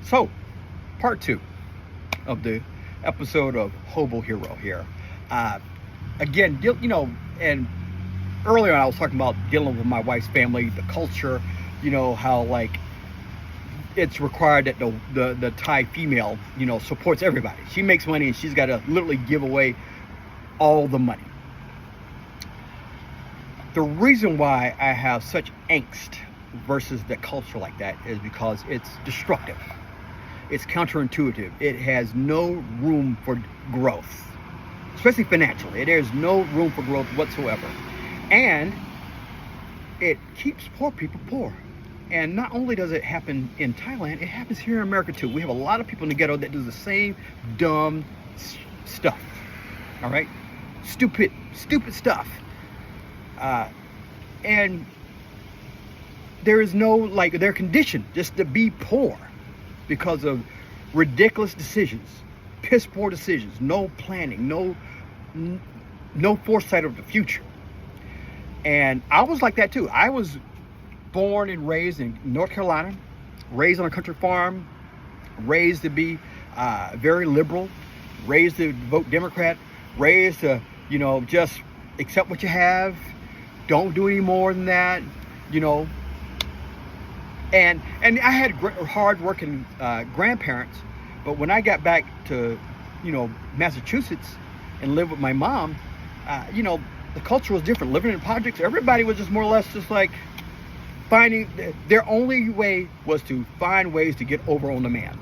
So, part two of the episode of Hobo Hero here. Uh, Again, and earlier on I was talking about dealing with my wife's family, the culture, how like it's required that the Thai female, supports everybody. She makes money and she's got to literally give away all the money. The reason why I have such angst versus the culture like that is because it's destructive. It's counterintuitive. It has no room for growth, especially financially. There's no room for growth whatsoever. And it keeps poor people poor. And not only does it happen in Thailand, it happens here in America too. We have a lot of people in the ghetto that do the same dumb stuff. All right? Stupid stuff. And there is no, they're conditioned just to be poor because of ridiculous decisions, piss poor decisions, no planning, no foresight of the future. And I was like that too. I was born and raised in North Carolina, raised on a country farm, raised to be very liberal, raised to vote Democrat, raised to, just accept what you have, don't do any more than that, And I had hard-working grandparents, but when I got back to, Massachusetts and lived with my mom, the culture was different. Living in projects, everybody was just more or less just like finding, their only way was to find ways to get over on the man,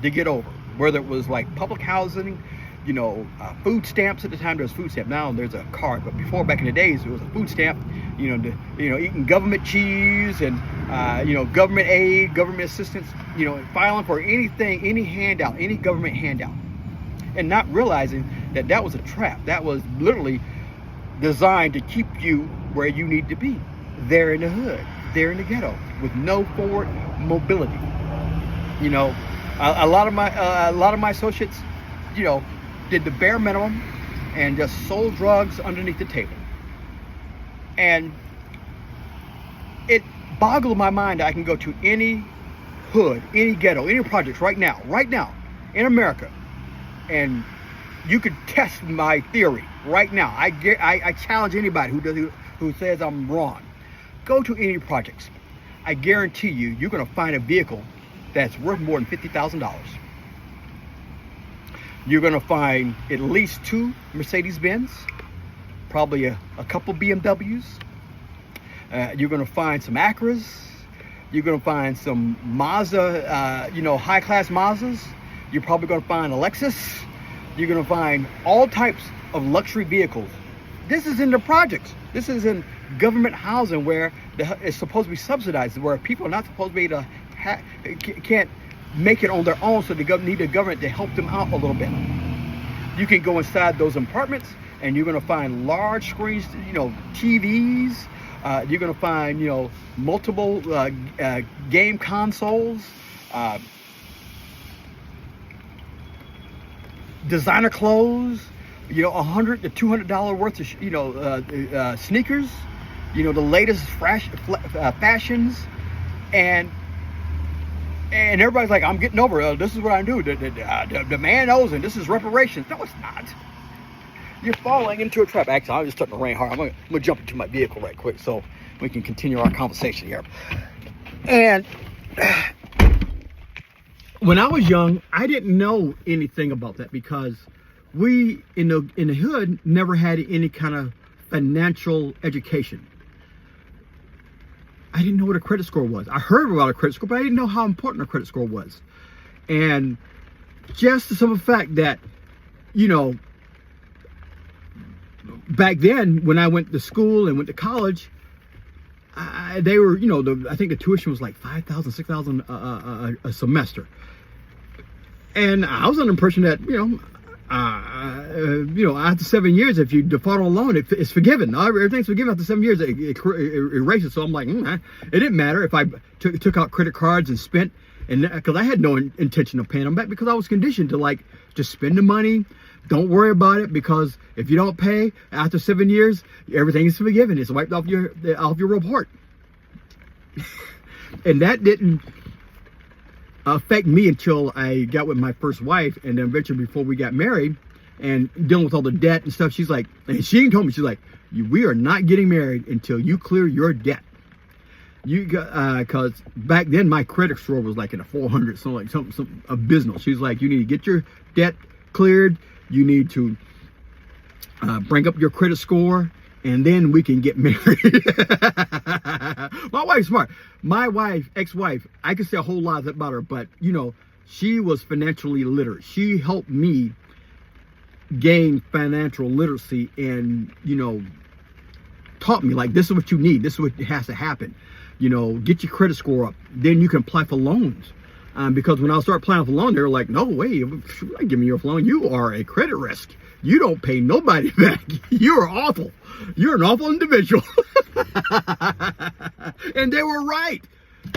to get over. Whether it was like public housing, food stamps. At the time there was food stamp. Now there's a card, but before, back in the days, it was a food stamp. Eating government cheese and government aid, government assistance. Filing for anything, any handout, any government handout, and not realizing that that was a trap. That was literally designed to keep you where you need to be, there in the hood, there in the ghetto, with no forward mobility. A lot of my associates, did the bare minimum and just sold drugs underneath the table. And it boggled my mind that I can go to any hood, any ghetto, any projects right now in America, and you could test my theory right now. I challenge anybody who says I'm wrong. Go to any projects. I guarantee you're going to find a vehicle that's worth more than $50,000. You're going to find at least 2 Mercedes-Benz, probably a couple BMWs. You're going to find some Acras. You're going to find some Mazda, high-class Mazdas. You're probably going to find a Lexus. You're going to find all types of luxury vehicles. This is in the projects. This is in government housing where it's supposed to be subsidized, where people are not supposed to be able to can't make it on their own, so they need the government to help them out a little bit. You can go inside those apartments and you're going to find large screens, TVs. You're going to find, multiple game consoles, designer clothes, $100 to $200 worth of, sneakers, the latest fashions, and everybody's like, I'm getting over it. This is what I do. The man owes, and this is reparations. No, it's not. You're falling into a trap. Actually, I'm just starting to rain hard. I'm gonna jump into my vehicle right quick so we can continue our conversation here. And when I was young, I didn't know anything about that because we in the hood never had any kind of financial education. I didn't know what a credit score was. I heard about a credit score, but I didn't know how important a credit score was. And just the simple fact that, back then when I went to school and went to college, they were, I think the tuition was like $5,000, $6,000 a semester. And I was under the impression that, after 7 years, if you default on a loan, it's forgiven. Everything's forgiven after 7 years. It erases. So I'm like, it didn't matter if I took out credit cards and spent, and because I had no intention of paying them back, because I was conditioned to just spend the money. Don't worry about it, because if you don't pay after 7 years, everything is forgiven. It's wiped off your report. And that didn't affect me until I got with my first wife, and then eventually before we got married and dealing with all the debt and stuff, she's like, and she even told me, she's like, we are not getting married until you clear your debt. You got, because back then my credit score was like in the 400, so like something abysmal. She's like, you need to get your debt cleared. You need to bring up your credit score, and then we can get married. My wife's smart. My wife, ex-wife, I could say a whole lot about her, but you know, she was financially literate. She helped me gain financial literacy, and you know, taught me like, this is what you need. This is what has to happen. You know, get your credit score up. Then you can apply for loans. Because when I started applying for loan, they were like, no way, I'm not giving you a loan. You are a credit risk. You don't pay nobody back. You're awful. You're an awful individual. And they were right,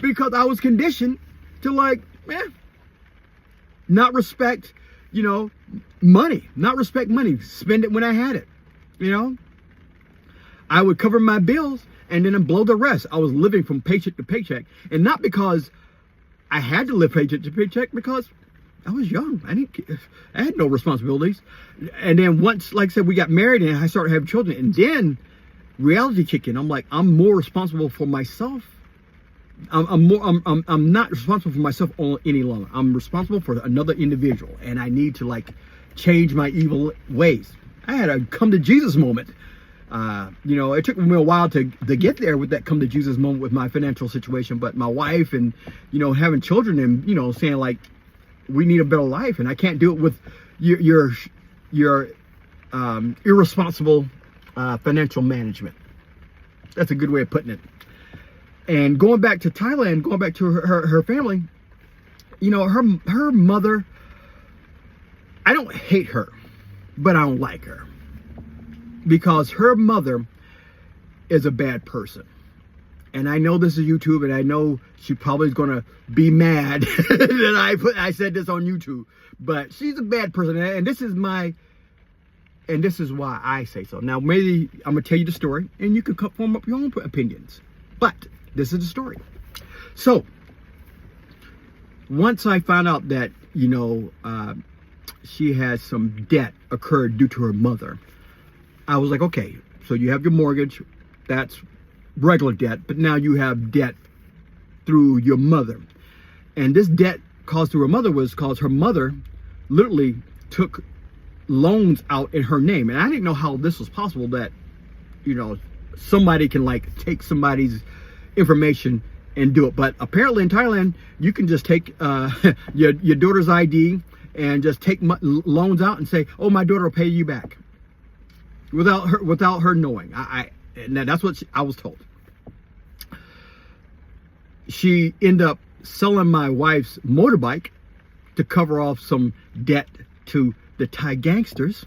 because I was conditioned to like, not respect, you know, money, not respect money, spend it when I had it, you know. I would cover my bills and then blow the rest. I was living from paycheck to paycheck, and not because I had to live paycheck to paycheck, because I was young. I had no responsibilities. And then once, like I said, we got married and I started having children, and then reality kicked in. I'm like, I'm more responsible for myself. I'm not responsible for myself any longer. I'm responsible for another individual, and I need to like change my evil ways. I had a come to Jesus moment. You know, it took me a while to get there with that come to Jesus moment with my financial situation, but my wife and, you know, having children and, you know, saying like, we need a better life, and I can't do it with your irresponsible financial management. That's a good way of putting it. And going back to Thailand, going back to her family, you know, her mother, I don't hate her, but I don't like her. Because her mother is a bad person. And I know this is YouTube, and I know she probably is going to be mad that I said this on YouTube. But she's a bad person, and this is why I say so. Now, maybe I'm going to tell you the story, and you can form up your own opinions. But this is the story. So, once I found out that, you know, she has some debt occurred due to her mother, I was like, okay, so you have your mortgage, that's regular debt, but now you have debt through your mother. And this debt caused through her mother was because her mother literally took loans out in her name. And I didn't know how this was possible, that, you know, somebody can like take somebody's information and do it. But apparently in Thailand, you can just take your daughter's ID and just take loans out and say, oh, my daughter will pay you back. Without her knowing. And that's what I was told. She ended up selling my wife's motorbike to cover off some debt to the Thai gangsters.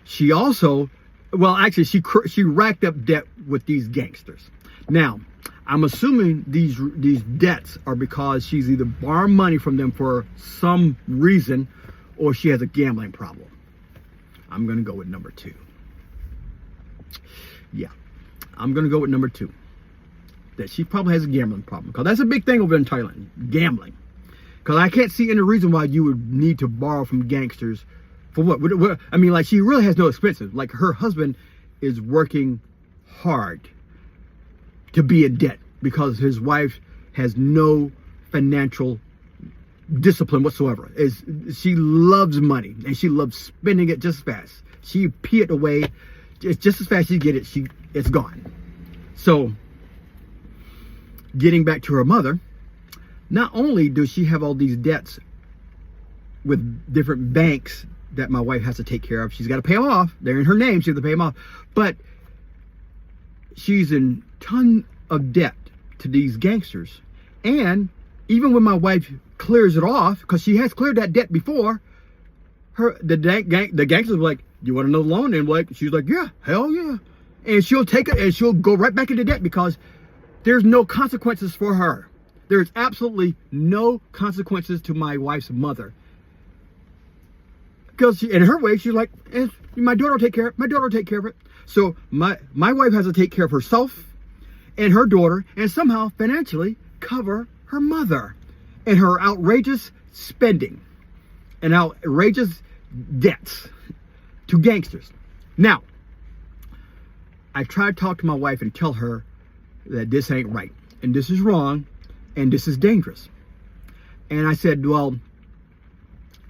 She also, well, actually, she racked up debt with these gangsters. Now, I'm assuming these debts are because she's either borrowing money from them for some reason, or she has a gambling problem. I'm going to go with number 2. Yeah, I'm going to go with number 2. That she probably has a gambling problem. Because that's a big thing over in Thailand, gambling. Because I can't see any reason why you would need to borrow from gangsters. For what? I mean, like, she really has no expenses. Like, her husband is working hard to be in debt because his wife has no financial discipline whatsoever. She loves money, and she loves spending it just fast. She pee it away. It's just as fast as you get it, it's gone. So, getting back to her mother, not only does she have all these debts with different banks that my wife has to take care of, she's got to pay them off. They're in her name, she has to pay them off. But she's in ton of debt to these gangsters. And even when my wife clears it off, because she has cleared that debt before, the gangsters were like, you want another loan? And like, she's like, yeah, hell yeah. And she'll take it and she'll go right back into debt because there's no consequences for her. There's absolutely no consequences to my wife's mother. Because in her way, she's like, my daughter will take care of it. My daughter will take care of it. So my wife has to take care of herself and her daughter and somehow financially cover her mother and her outrageous spending and outrageous debts to gangsters. Now, I tried to talk to my wife and tell her that this ain't right, and this is wrong, and this is dangerous. And I said, well,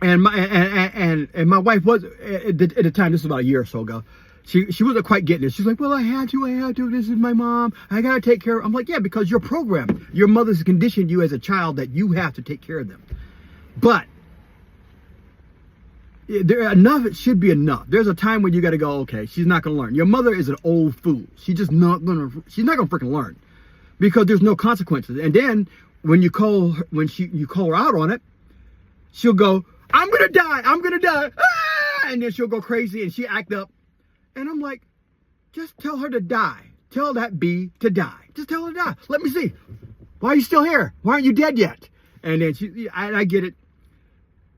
and my wife was at the time. This was about a year or so ago. She wasn't quite getting it. She's like, well, I had to. This is my mom. I gotta take care of her. I'm like, yeah, because you're programmed. Your mother's conditioned you as a child that you have to take care of them. But enough, it should be enough. There's a time when you got to go, okay, she's not going to learn. Your mother is an old fool. She's not going to freaking learn because there's no consequences. And then when you call her out on it, she'll go, I'm going to die. Ah! And then she'll go crazy and she act up. And I'm like, just tell her to die. Tell that bee to die. Just tell her to die. Let me see. Why are you still here? Why aren't you dead yet? And then I get it.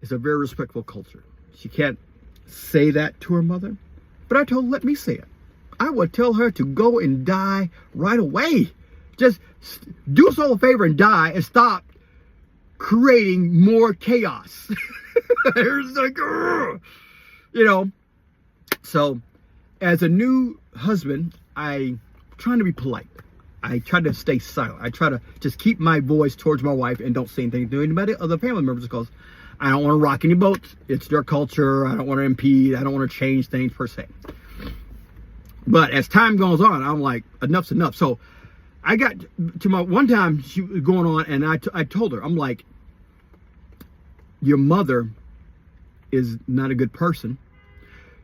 It's a very respectful culture. She can't say that to her mother, but I told her, let me say it. I would tell her to go and die right away. Just do us all a favor and die and stop creating more chaos. It's like, So as a new husband, I'm trying to be polite. I try to stay silent. I try to just keep my voice towards my wife and don't say anything to anybody, other family members, because I don't want to rock any boats. It's their culture. I don't want to impede. I don't want to change things per se. But as time goes on, I'm like, enough's enough. So I got to my one time she was going on, and I told her, I'm like, your mother is not a good person.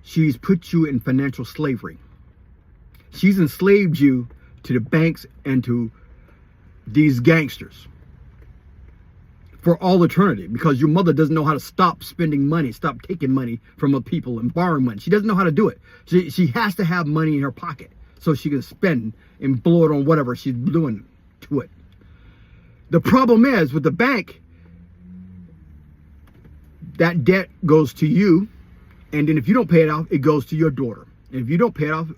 She's put you in financial slavery. She's enslaved you to the banks and to these gangsters for all eternity, because your mother doesn't know how to stop spending money, stop taking money from other people and borrowing money. She doesn't know how to do it. She has to have money in her pocket so she can spend and blow it on whatever she's doing to it. The problem is with the bank, that debt goes to you, and then if you don't pay it off, it goes to your daughter. And if you don't pay it off,